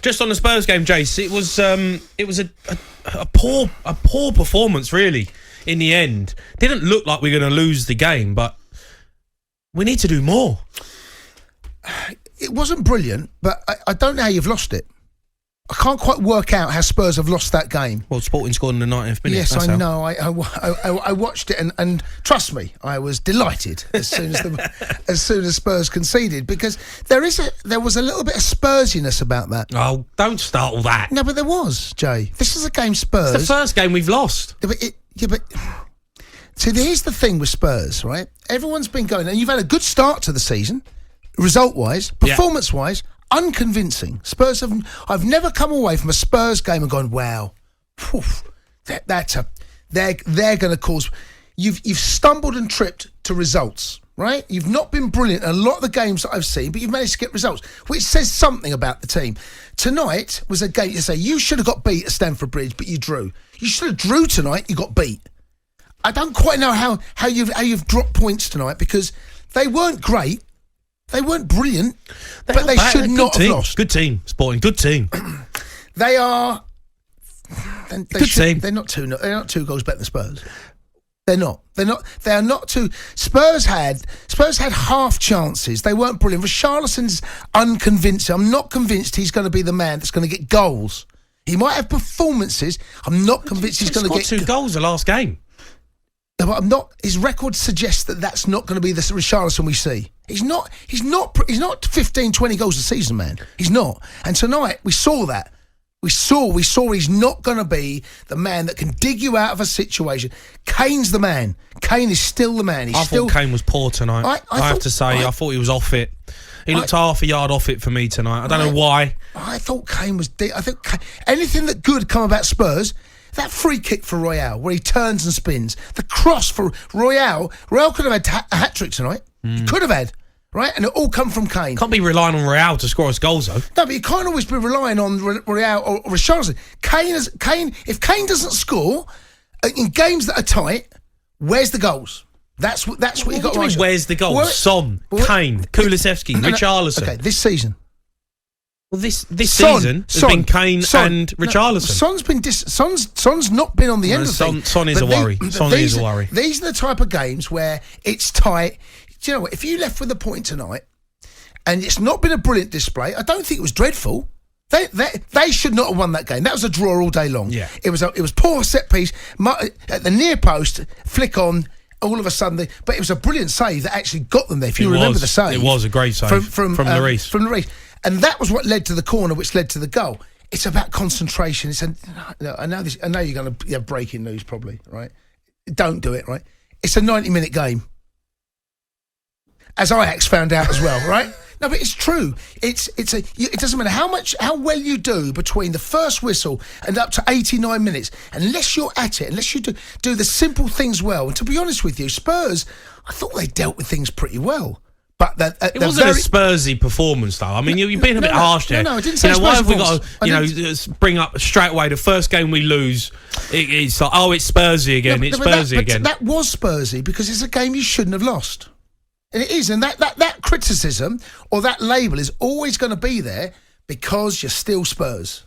Just on the Spurs game, Jace, it was a poor performance, really. In the end, didn't look like we were going to lose the game, but we need to do more. It wasn't brilliant, but I don't know how you've lost it. I can't quite work out how Spurs have lost that game. Well, Sporting scored in the 90th minute. Yes, I know. I watched it, and trust me, I was delighted as soon as Spurs conceded, because there was a little bit of Spursiness about that. Oh, don't start all that. No, but there was, Jay. This is a game Spurs. It's the first game we've lost. See, here's the thing with Spurs, right? Everyone's been going, and you've had a good start to the season, result-wise, performance-wise. Unconvincing. I've never come away from a Spurs game and gone, wow, they're going to cause. You've stumbled and tripped to results, right? You've not been brilliant in a lot of the games that I've seen, but you've managed to get results, which says something about the team. Tonight was a game you say you should have got beat at Stamford Bridge, but you drew. You should have drew tonight. You got beat. I don't quite know how you've dropped points tonight, because they weren't great. They weren't brilliant, but they should not have lost. Good team, Sporting. Good team. They are. Good team. They're not two goals better than Spurs. They're not. They are not two. Spurs had half chances. They weren't brilliant. Richarlison's unconvincing. I'm not convinced he's going to be the man that's going to get goals. He might have performances. I'm not convinced he's going to get 2 goals the last game. No, but I'm not. His record suggests that that's not going to be the Richarlison we see. He's not 15, 20 goals a season, man. He's not. And tonight we saw that. We saw he's not going to be the man that can dig you out of a situation. Kane's the man. Kane is still the man. I thought Kane was poor tonight. I have to say, I thought he was off it. He looked half a yard off it for me tonight. I don't know why. I thought Kane was. I think anything that good come about Spurs. That free kick for Royal, where he turns and spins. The cross for Royal. Royal could have had a hat-trick tonight. He could have had, right? And it all come from Kane. Can't be relying on Royal to score us goals, though. No, but you can't always be relying on Royal or Richarlison. If Kane doesn't score in games that are tight, where's the goals? That's what you got to mean, where's the goals? Son, Kane, Kulusevski, Richarlison. Okay, this season. Well, this season has been Kane and Richarlison. Son's not been on the end of things. Son is a worry. Son is a worry. These are the type of games where it's tight. Do you know what? If you left with a point tonight and it's not been a brilliant display, I don't think it was dreadful. They should not have won that game. That was a draw all day long. Yeah. It was poor set piece at the near post, flick on. All of a sudden, but it was a brilliant save that actually got them there. If you remember the save, it was a great save from lloris. From lloris, and that was what led to the corner, which led to the goal. It's about concentration. I know you're going to have breaking news probably, right? Don't do it, right? It's a 90-minute game, as Ajax found out as well, right? No, but it's true. It doesn't matter how well you do between the first whistle and up to 89 minutes, unless you're at it, unless you do the simple things well. And to be honest with you, Spurs, I thought they dealt with things pretty well. But it wasn't a Spursy performance, though. I mean, you're being a bit harsh there. No, I didn't say Spurs. Why have we got to, bring up straight away the first game we lose? It's like, it's Spursy again. No, it's Spursy again. That was Spursy because it's a game you shouldn't have lost. And it is, and that criticism or that label is always going to be there because you're still Spurs.